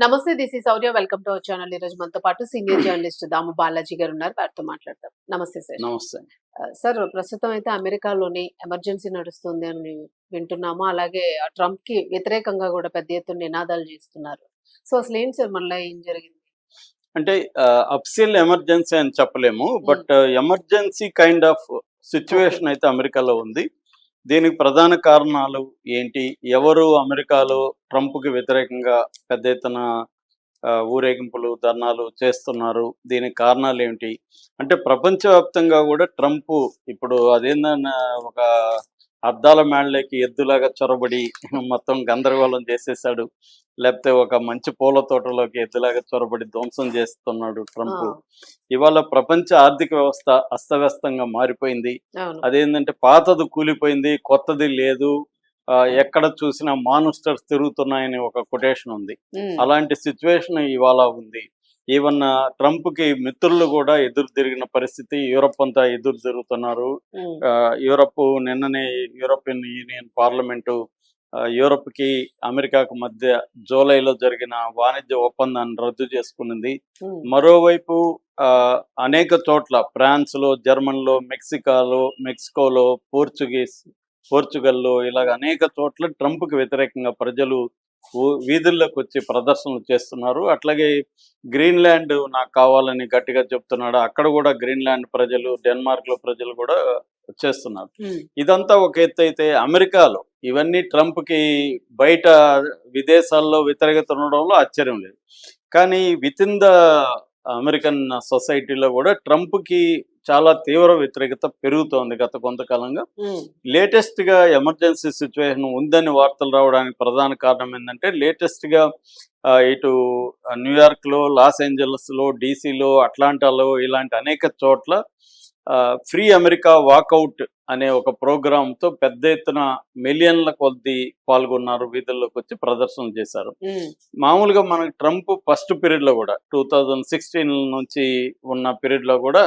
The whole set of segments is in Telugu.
నమస్తే. This is Saurya. Welcome to our channel. ఈరోజు మనతో పాటు సీనియర్ జర్నలిస్ట్ దాము బాలాజీ గారు ఉన్నారు. వారితో మాట్లాడదాం. నమస్తే సార్. నమస్తే. సార్, ప్రస్తుతం అయితే అమెరికాలోని ఎమర్జెన్సీ నడుస్తుంది అని వింటున్నాము. అలాగే ట్రంప్ కి వ్యతిరేకంగా కూడా పెద్ద ఎత్తున నినాదాలు చేస్తున్నారు. సో అసలు ఏంటి సార్, మళ్ళీ ఏం జరిగింది? అంటే అఫిషియల్ ఎమర్జెన్సీ అని చెప్పలేము. But emergency kind of situation అయితే అమెరికాలో ఉంది. దీనికి ప్రధాన కారణాలు ఏంటి? ఎవరు అమెరికాలో ట్రంప్కి వ్యతిరేకంగా పెద్ద ఎత్తున ఊరేగింపులు, ధర్నాలు చేస్తున్నారు? దీనికి కారణాలు ఏమిటి? అంటే ప్రపంచవ్యాప్తంగా కూడా ట్రంప్ ఇప్పుడు అదేందన్న ఒక అద్దాల మేడలోకి ఎద్దులాగా చొరబడి మొత్తం గందరగోళం చేసేసాడు. లేకపోతే ఒక మంచి పూల తోటలోకి ఎద్దులాగా చొరబడి ధ్వంసం చేస్తున్నాడు ట్రంప్. ఇవాళ ప్రపంచ ఆర్థిక వ్యవస్థ అస్తవ్యస్తంగా మారిపోయింది. అదేంటంటే పాతది కూలిపోయింది, కొత్తది లేదు, ఎక్కడ చూసినా మాన్స్టర్స్ తిరుగుతున్నాయని ఒక కొటేషన్ ఉంది. అలాంటి సిచ్యువేషన్ ఇవాళ ఉంది. ఈవెన్ ట్రంప్ కి మిత్రులు కూడా ఎదురు తిరిగిన పరిస్థితి. యూరప్ అంతా ఎదురు తిరుగుతున్నారు. యూరప్ నిన్ననే యూరోపియన్ యూనియన్ పార్లమెంటు యూరప్ కి అమెరికాకు మధ్య జూలైలో జరిగిన వాణిజ్య ఒప్పందాన్ని రద్దు చేసుకున్నది. మరోవైపు అనేక చోట్ల ఫ్రాన్స్ లో, జర్మన్ లో, మెక్సికోలో, పోర్చుగల్లో ఇలాగ అనేక చోట్ల ట్రంప్ కి వ్యతిరేకంగా ప్రజలు వీధుల్లోకి వచ్చి ప్రదర్శనలు చేస్తున్నారు. అట్లాగే గ్రీన్లాండ్ నాకు కావాలని గట్టిగా చెప్తున్నాడు. అక్కడ కూడా గ్రీన్లాండ్ ప్రజలు, డెన్మార్క్ లో ప్రజలు కూడా చేస్తున్నారు. ఇదంతా ఒక ఎత్తు అయితే, అమెరికాలో ఇవన్నీ ట్రంప్ కి బయట విదేశాల్లో వ్యతిరేకత ఉండడంలో ఆశ్చర్యం లేదు. కానీ విత్ ఇన్ ద అమెరికన్ సొసైటీలో కూడా ట్రంప్ కి చాలా తీవ్ర వ్యతిరేకత పెరుగుతోంది గత కొంతకాలంగా. లేటెస్ట్ గా ఎమర్జెన్సీ సిచ్యువేషన్ ఉందని వార్తలు రావడానికి ప్రధాన కారణం ఏంటంటే, లేటెస్ట్ గా ఇటు న్యూయార్క్ లో, లాస్ ఏంజలస్ లో, డీసీలో, అట్లాంటాలో ఇలాంటి అనేక చోట్ల ఫ్రీ అమెరికా వాకౌట్ అనే ఒక ప్రోగ్రామ్ తో పెద్ద ఎత్తున మిలియన్ల కొద్ది పాల్గొన్నారు. వీధుల్లోకి వచ్చి ప్రదర్శనలు చేశారు. మామూలుగా మనకి ట్రంప్ ఫస్ట్ పీరియడ్ లో కూడా 2016 నుంచి ఉన్న పీరియడ్ లో కూడా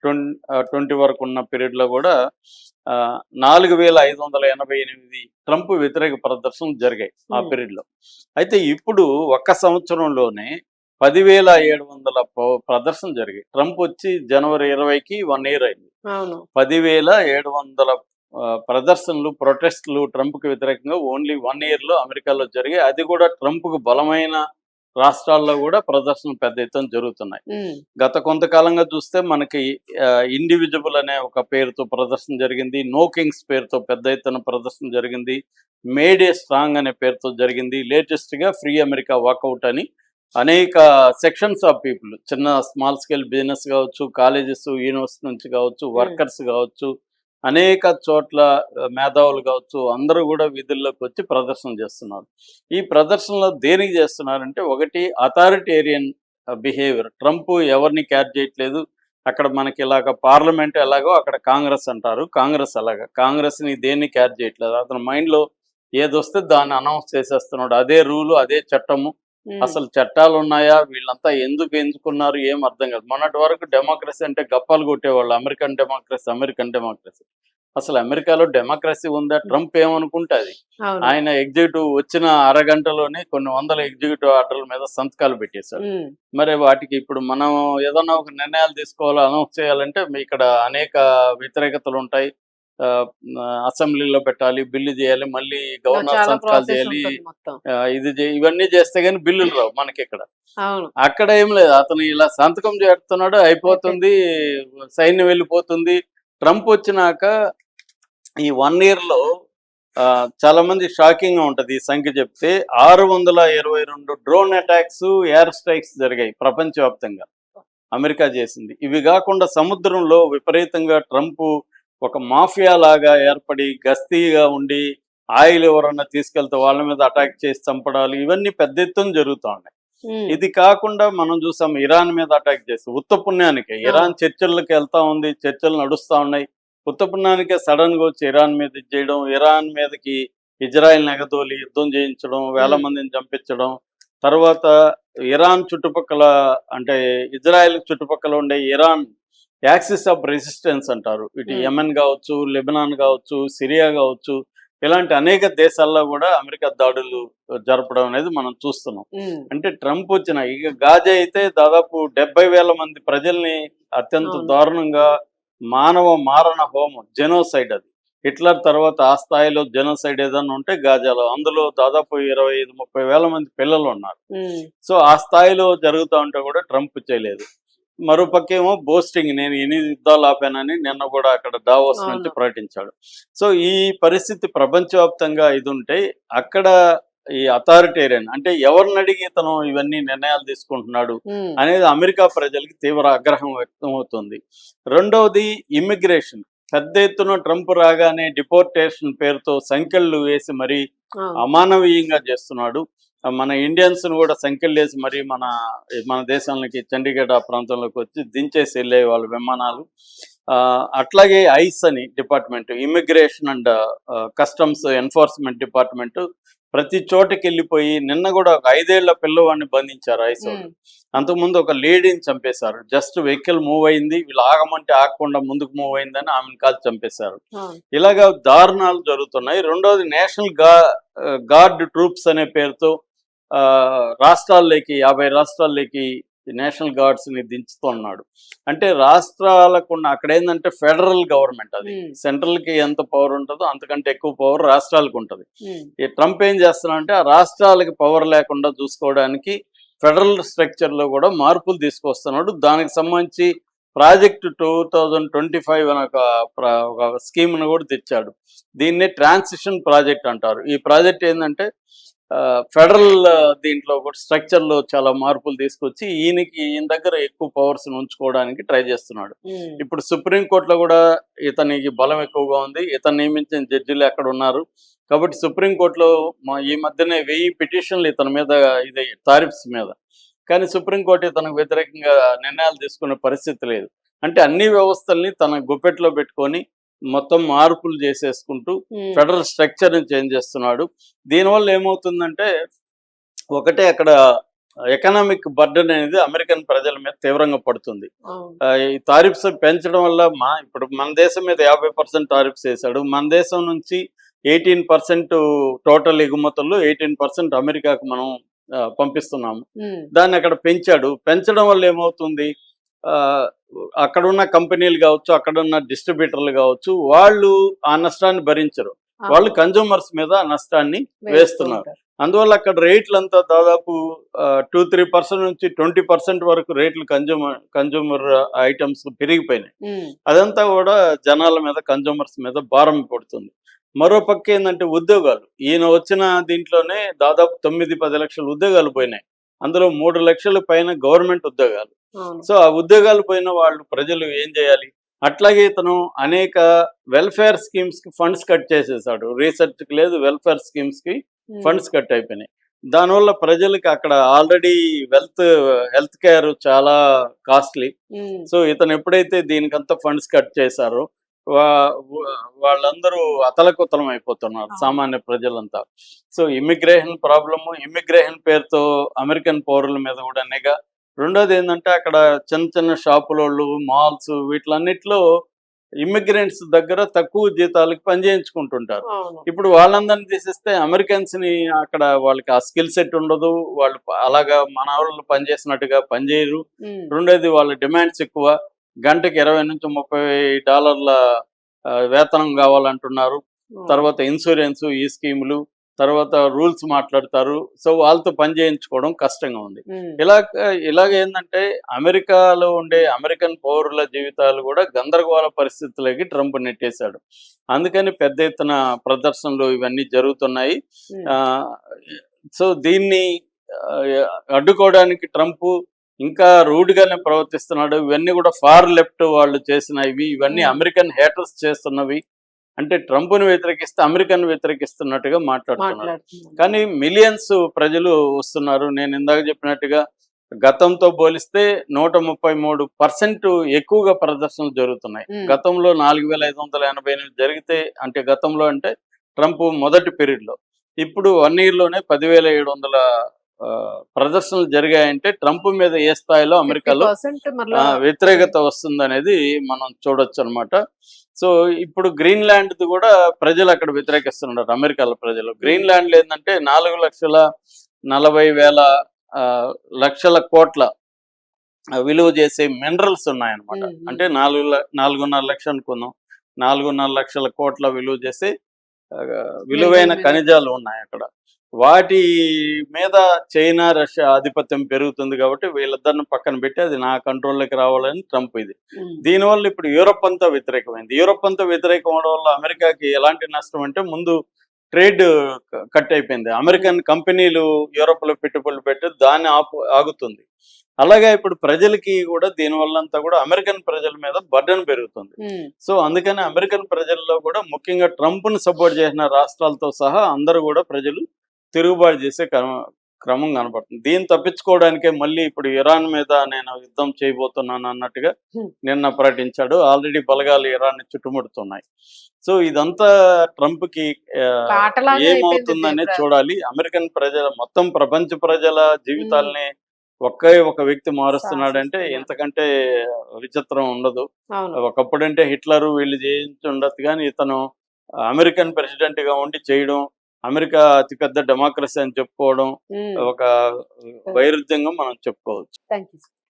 20 వరకు ఉన్న పీరియడ్ లో కూడా 4588 ట్రంప్ వ్యతిరేక ప్రదర్శనలు జరిగాయి ఆ పీరియడ్ లో. అయితే ఇప్పుడు ఒక్క సంవత్సరంలోనే 10,700 ప్రదర్శన జరిగాయి. ట్రంప్ వచ్చి జనవరి 20కి 1 year అయింది. 10,700 ప్రదర్శనలు, ప్రొటెస్టులు ట్రంప్ కి వ్యతిరేకంగా ఓన్లీ 1 year లో అమెరికాలో జరిగాయి. అది కూడా ట్రంప్ కు బలమైన రాష్ట్రాల్లో కూడా ప్రదర్శనలు పెద్ద ఎత్తున జరుగుతున్నాయి. గత కొంతకాలంగా చూస్తే మనకి ఇండివిజిబుల్ అనే ఒక పేరుతో ప్రదర్శన జరిగింది. నో కింగ్స్ పేరుతో పెద్ద ఎత్తున ప్రదర్శన జరిగింది. మేడ్ ఏ స్ట్రాంగ్ అనే పేరుతో జరిగింది. లేటెస్ట్ గా ఫ్రీ అమెరికా వాకౌట్ అని అనేక సెక్షన్స్ ఆఫ్ పీపుల్, చిన్న స్మాల్ స్కేల్ బిజినెస్ కావచ్చు, కాలేజెస్, యూనివర్సిటీ నుంచి కావచ్చు, వర్కర్స్ కావచ్చు, అనేక చోట్ల మేధావులు కావచ్చు, అందరూ కూడా వీధుల్లోకి వచ్చి ప్రదర్శన చేస్తున్నారు. ఈ ప్రదర్శనలో దేనికి చేస్తున్నారంటే, ఒకటి అథారిటేరియన్ బిహేవియర్. ట్రంప్ ఎవరిని కేర్ చేయట్లేదు. అక్కడ మనకి ఇలాగ పార్లమెంట్ ఎలాగో అక్కడ కాంగ్రెస్ అంటారు, కాంగ్రెస్ అలాగా కాంగ్రెస్ని దేన్ని కేర్ చేయట్లేదు. అతని మైండ్లో ఏదొస్తే దాన్ని అనౌన్స్ చేసేస్తున్నాడు. అదే రూలు, అదే చట్టము. అసలు చట్టాలు ఉన్నాయా, వీళ్ళంతా ఎందుకు ఎంచుకున్నారు, ఏం అర్థం కాదు. మొన్నటి వరకు డెమోక్రసీ అంటే గప్పాలు కొట్టేవాళ్ళు. American democracy. అసలు అమెరికాలో డెమోక్రసీ ఉందా? ట్రంప్ ఏమనుకుంటే అది. ఆయన ఎగ్జిక్యూటివ్ వచ్చిన అరగంటలోనే కొన్ని వందల ఎగ్జిక్యూటివ్ ఆర్డర్ల మీద సంతకాలు పెట్టేశాడు. మరి వాటికి ఇప్పుడు మనం ఏదన్నా ఒక నిర్ణయాలు తీసుకోవాలో, అనౌన్స్ చేయాలంటే ఇక్కడ అనేక వ్యతిరేకతలు ఉంటాయి. అసెంబ్లీలో పెట్టాలి, బిల్లు చేయాలి, మళ్ళీ గవర్నర్ సంతకాలు చేయాలి, ఇవన్నీ చేస్తే గానీ బిల్లులు రావు మనకి ఇక్కడ. అక్కడ ఏం లేదు, అతను ఇలా సంతకం చేస్తున్నాడు, అయిపోతుంది, సైన్యం వెళ్ళిపోతుంది. ట్రంప్ వచ్చినాక ఈ 1 year లో చాలా మంది షాకింగ్ గా ఉంటది ఈ సంఖ్య చెప్తే. 622 డ్రోన్ అటాక్స్, ఎయిర్ స్ట్రైక్స్ జరిగాయి ప్రపంచవ్యాప్తంగా. అమెరికా చేసింది. ఇవి కాకుండా సముద్రంలో విపరీతంగా ట్రంప్ ఒక మాఫియా లాగా ఏర్పడి గస్తీగా ఉండి ఆయిల్ ఎవరన్నా తీసుకెళ్తే వాళ్ళ మీద అటాక్ చేసి చంపడాలు, ఇవన్నీ పెద్ద ఎత్తున జరుగుతూ ఉన్నాయి. ఇది కాకుండా మనం చూసాం ఇరాన్ మీద అటాక్ చేసి, ఉత్తపుణ్యానికి ఇరాన్ చర్చలకు వెళ్తా ఉంది, చర్చలు నడుస్తూ ఉన్నాయి. ఉత్తపుణ్యానికే సడన్ గా వచ్చి ఇరాన్ మీద చేయడం, ఇరాన్ మీదకి ఇజ్రాయెల్ ఎగదోలి యుద్ధం చేయించడం, వేల మందిని చంపించడం. తర్వాత ఇరాన్ చుట్టుపక్కల, అంటే ఇజ్రాయెల్ చుట్టుపక్కల ఉండే ఇరాన్ యాక్సిస్ ఆఫ్ రెసిస్టెన్స్ అంటారు. ఇటు యెమెన్ కావచ్చు, లెబనాన్ కావచ్చు, సిరియా కావచ్చు, ఇలాంటి అనేక దేశాల్లో కూడా అమెరికా దాడులు జరపడం అనేది మనం చూస్తున్నాం. అంటే ట్రంప్ వచ్చిన ఇక గాజా అయితే దాదాపు 70,000 మంది ప్రజల్ని అత్యంత అవును. దారుణంగా మానవ మారణ హోమం, జెనోసైడ్ అది. హిట్లర్ తర్వాత ఆ స్థాయిలో జెనోసైడ్ ఏదన్నా ఉంటే గాజాలో, అందులో దాదాపు 25-30 వేల మంది పిల్లలు ఉన్నారు. సో ఆ స్థాయిలో జరుగుతూ ఉంటే కూడా ట్రంప్ చేయలేదు. మరోపక్కేమో బోస్టింగ్, నేను ఎన్ని యుద్ధాలు ఆపానని నిన్న కూడా అక్కడ దావోస్ నుంచి అవును. ప్రకటించాడు. సో ఈ పరిస్థితి ప్రపంచవ్యాప్తంగా ఇది ఉంటే అక్కడ ఈ అథారిటేరియన్ అంటే ఎవరిని అడిగి ఇతను ఇవన్నీ నిర్ణయాలు తీసుకుంటున్నాడు అనేది అమెరికా ప్రజలకి తీవ్ర ఆగ్రహం వ్యక్తం అవుతుంది. రెండవది ఇమ్మిగ్రేషన్. పెద్ద ఎత్తున ట్రంప్ రాగానే డిపోర్టేషన్ పేరుతో సంఖ్యలు వేసి మరీ అవును. అమానవీయంగా చేస్తున్నాడు. మన ఇండియన్స్ ను కూడా సంఖ్యలు వేసి మరి మన దేశానికి చండీగఢ్ ఆ ప్రాంతంలోకి వచ్చి దించేసి వెళ్ళే వాళ్ళ విమానాలు. అట్లాగే ఐస్ అని department, immigration and customs enforcement department ప్రతి చోటకి వెళ్ళిపోయి నిన్న కూడా ఒక 5 ఏళ్ల పిల్లవాడిని బంధించారు ఐస్ వాళ్ళు. అంతకుముందు ఒక లేడీని చంపేశారు. జస్ట్ వెహికల్ మూవ్ అయింది, వీళ్ళు ఆగమంటే ఆగకుండా ముందుకు మూవ్ అయిందని ఆమెను కాల్చి చంపేశారు. ఇలాగా దారుణాలు జరుగుతున్నాయి. రెండోది నేషనల్ గార్డ్ ట్రూప్స్ అనే పేరుతో రాష్ట్రాల్లోకి 50 రాష్ట్రాల్లోకి నేషనల్ గార్డ్స్ ని దించుతున్నాడు. అంటే రాష్ట్రాలకు అక్కడ ఏంటంటే ఫెడరల్ గవర్నమెంట్, అది సెంట్రల్ కి ఎంత పవర్ ఉంటుందో అంతకంటే ఎక్కువ పవర్ రాష్ట్రాలకు ఉంటుంది. ఈ ట్రంప్ ఏం చేస్తున్నాడంటే ఆ రాష్ట్రాలకి పవర్ లేకుండా చూసుకోవడానికి ఫెడరల్ స్ట్రక్చర్ లో కూడా మార్పులు తీసుకొస్తున్నాడు. దానికి సంబంధించి ప్రాజెక్ట్ 2025 అని ఒక స్కీమ్ ను కూడా తెచ్చాడు. దీన్నే ట్రాన్సిషన్ ప్రాజెక్ట్ అంటారు. ఈ ప్రాజెక్ట్ ఏంటంటే ఫెడరల్ దీంట్లో కూడా స్ట్రక్చర్ లో చాలా మార్పులు తీసుకొచ్చి ఈయన దగ్గర ఎక్కువ పవర్స్ ఉంచుకోవడానికి ట్రై చేస్తున్నాడు. ఇప్పుడు సుప్రీంకోర్టులో కూడా ఇతనికి బలం ఎక్కువగా ఉంది. ఇతను నియమించిన జడ్జిలు ఎక్కడ ఉన్నారు కాబట్టి సుప్రీంకోర్టులో ఈ మధ్యనే 1000 పిటిషన్లు ఇతని మీద ఇది టారిఫ్స్ మీద. కానీ సుప్రీంకోర్టు ఇతనికి వ్యతిరేకంగా నిర్ణయాలు తీసుకునే పరిస్థితి లేదు. అంటే అన్ని వ్యవస్థల్ని తన గుప్పెట్లో పెట్టుకొని మొత్తం మార్పులు చేసేసుకుంటూ ఫెడరల్ స్ట్రక్చర్ ని చేంజ్ చేస్తున్నాడు. దీనివల్ల ఏమవుతుందంటే ఒకటే, అక్కడ ఎకనామిక్ బర్డెన్ అనేది అమెరికన్ ప్రజల మీద తీవ్రంగా పడుతుంది. ఈ టారిఫ్స్ పెంచడం వల్ల ఇప్పుడు మన దేశం మీద 50% టారిఫ్స్ వేశాడు. మన దేశం నుంచి 18% టోటల్ ఎగుమతుల్లో 18% అమెరికాకు మనం పంపిస్తున్నాము. దాన్ని అక్కడ పెంచాడు. పెంచడం వల్ల ఏమవుతుంది, అక్కడున్న కంపెనీలు కావచ్చు, అక్కడున్న డిస్ట్రిబ్యూటర్లు కావచ్చు, వాళ్ళు ఆ నష్టాన్ని భరించరు. వాళ్ళు కన్జ్యూమర్స్ మీద ఆ నష్టాన్ని వేస్తున్నారు. అందువల్ల అక్కడ రేట్లంతా దాదాపు 2-3% నుంచి 20% వరకు రేట్లు కన్జ్యూమర్ ఐటమ్స్ పెరిగిపోయినాయి. అదంతా కూడా జనాల మీద, కన్జ్యూమర్స్ మీద భారం పడుతుంది. మరో పక్క ఏంటంటే ఉద్యోగాలు, ఈయన వచ్చిన దీంట్లోనే దాదాపు 9-10 లక్షల ఉద్యోగాలు పోయినాయి. అందులో 3 లక్షల పైన గవర్నమెంట్ ఉద్యోగాలు. సో ఆ ఉద్యోగాలు పోయిన వాళ్ళు ప్రజలు ఏం చేయాలి? అట్లాగే ఇతను అనేక వెల్ఫేర్ స్కీమ్స్ కి ఫండ్స్ కట్ చేసేసాడు. రీసెర్చ్ కి లేదు, వెల్ఫేర్ స్కీమ్స్ కి ఫండ్స్ కట్ అయిపోయినాయి. దానివల్ల ప్రజలకి అక్కడ ఆల్రెడీ హెల్త్ కేర్ చాలా కాస్ట్లీ. సో ఇతను ఎప్పుడైతే దీనికంతా ఫండ్స్ కట్ చేశారో వాళ్ళందరూ అతలకుతలం అయిపోతున్నారు, సామాన్య ప్రజలంతా. సో ఇమ్మిగ్రేషన్ ప్రాబ్లము, ఇమ్మిగ్రేషన్ పేరుతో అమెరికన్ పౌరుల మీద కూడా నిఘా. రెండోది ఏంటంటే అక్కడ చిన్న చిన్న షాపులోళ్ళు, మాల్స్, వీటిలన్నిట్లో ఇమ్మిగ్రెంట్స్ దగ్గర తక్కువ జీతాలకు పనిచేయించుకుంటుంటారు. ఇప్పుడు వాళ్ళందరినీ తీసేస్తే అమెరికన్స్ ని అక్కడ వాళ్ళకి ఆ స్కిల్ సెట్ ఉండదు, వాళ్ళు అలాగా మన వాళ్ళు పనిచేసినట్టుగా పనిచేయరు. రెండోది వాళ్ళ డిమాండ్స్ ఎక్కువ, గంటకి $20-30 వేతనం కావాలంటున్నారు. తర్వాత ఇన్సూరెన్స్, ఈ స్కీములు, తర్వాత రూల్స్ మాట్లాడతారు. సో వాళ్ళతో పని చేయించుకోవడం కష్టంగా ఉంది. ఇలాగేందంటే అమెరికాలో ఉండే అమెరికన్ పౌరుల జీవితాలు కూడా గందరగోళ పరిస్థితులకి ట్రంప్ నెట్టేశాడు. అందుకని పెద్ద ఎత్తున ప్రదర్శనలు ఇవన్నీ జరుగుతున్నాయి. సో దీన్ని అడ్డుకోవడానికి ట్రంప్ ఇంకా రూడ్గానే ప్రవర్తిస్తున్నాడు. ఇవన్నీ కూడా ఫార్ లెఫ్ట్ వాళ్ళు చేసినవి, ఇవన్నీ అమెరికన్ హేటర్స్ చేస్తున్నవి. అంటే ట్రంప్ను వ్యతిరేకిస్తే అమెరికన్ వ్యతిరేకిస్తున్నట్టుగా మాట్లాడుతున్నారు. కానీ మిలియన్స్ ప్రజలు వస్తున్నారు. నేను ఇందాక చెప్పినట్టుగా గతంతో పోలిస్తే 133% ఎక్కువగా ప్రదర్శనలు జరుగుతున్నాయి. గతంలో 4,588 జరిగితే, అంటే గతంలో అంటే ట్రంప్ మొదటి పీరియడ్ లో, ఇప్పుడు 1 year లోనే 10,700 ప్రదర్శనలు జరిగాయంటే ట్రంప్ మీద ఏ స్థాయిలో అమెరికాలో 50% మరలా వ్యతిరేకత వస్తుందనేది మనం చూడొచ్చు అనమాట. సో ఇప్పుడు గ్రీన్లాండ్ కూడా ప్రజలు అక్కడ వ్యతిరేకిస్తున్నారు, అమెరికాలో ప్రజలు. గ్రీన్లాండ్ ఏంటంటే 4,40,000 లక్షల కోట్ల విలువ చేసే మినరల్స్ ఉన్నాయన్నమాట. అంటే 4,5 లక్షలు అనుకుందాం, 4,5 లక్షల కోట్ల విలువ చేసే విలువైన ఖనిజాలు ఉన్నాయి అక్కడ. వాటి మీద చైనా రష్యా ఆధిపత్యం పెరుగుతుంది కాబట్టి వీళ్ళిద్దరిని పక్కన పెట్టి అది నా కంట్రోల్లోకి రావాలని ట్రంప్ ఇది. దీనివల్ల ఇప్పుడు యూరోప్ అంతా వ్యతిరేకమైంది. యూరోప్ అంతా వ్యతిరేకం అవడం వల్ల అమెరికాకి ఎలాంటి నష్టం అంటే, ముందు ట్రేడ్ కట్ అయిపోయింది. అమెరికన్ కంపెనీలు యూరోప్ లో పెట్టుబడులు పెట్టి దాన్ని ఆగుతుంది. అలాగే ఇప్పుడు ప్రజలకి కూడా దీనివల్ల అంతా కూడా అమెరికన్ ప్రజల మీద బర్డెన్ పెరుగుతుంది. సో అందుకని అమెరికన్ ప్రజల్లో కూడా ముఖ్యంగా ట్రంప్ ను సపోర్ట్ చేసిన రాష్ట్రాలతో సహా అందరూ కూడా ప్రజలు తిరుగుబాటు చేసే క్రమం కనపడుతుంది. దీన్ని తప్పించుకోవడానికే మళ్ళీ ఇప్పుడు ఇరాన్ మీద నేను యుద్ధం చేయబోతున్నాను అన్నట్టుగా నిన్న ప్రకటించాడు. ఆల్రెడీ బలగాలు ఇరాన్ ని చుట్టుముడుతున్నాయి. సో ఇదంతా ట్రంప్ కి ఏమవుతుందనే చూడాలి. అమెరికన్ ప్రజల మొత్తం ప్రపంచ ప్రజల జీవితాల్ని ఒక వ్యక్తి మారుస్తున్నాడంటే ఇంతకంటే విచిత్రం ఉండదు. ఒకప్పుడంటే హిట్లర్ వీళ్ళు చేయించి ఉండదు, కానీ ఇతను అమెరికన్ ప్రెసిడెంట్ గా ఉండి చేయడం, అమెరికా అతిపెద్ద డెమోక్రసీ అని చెప్పుకోవడం ఒక వైరుధ్యంగా మనం చెప్పుకోవచ్చు.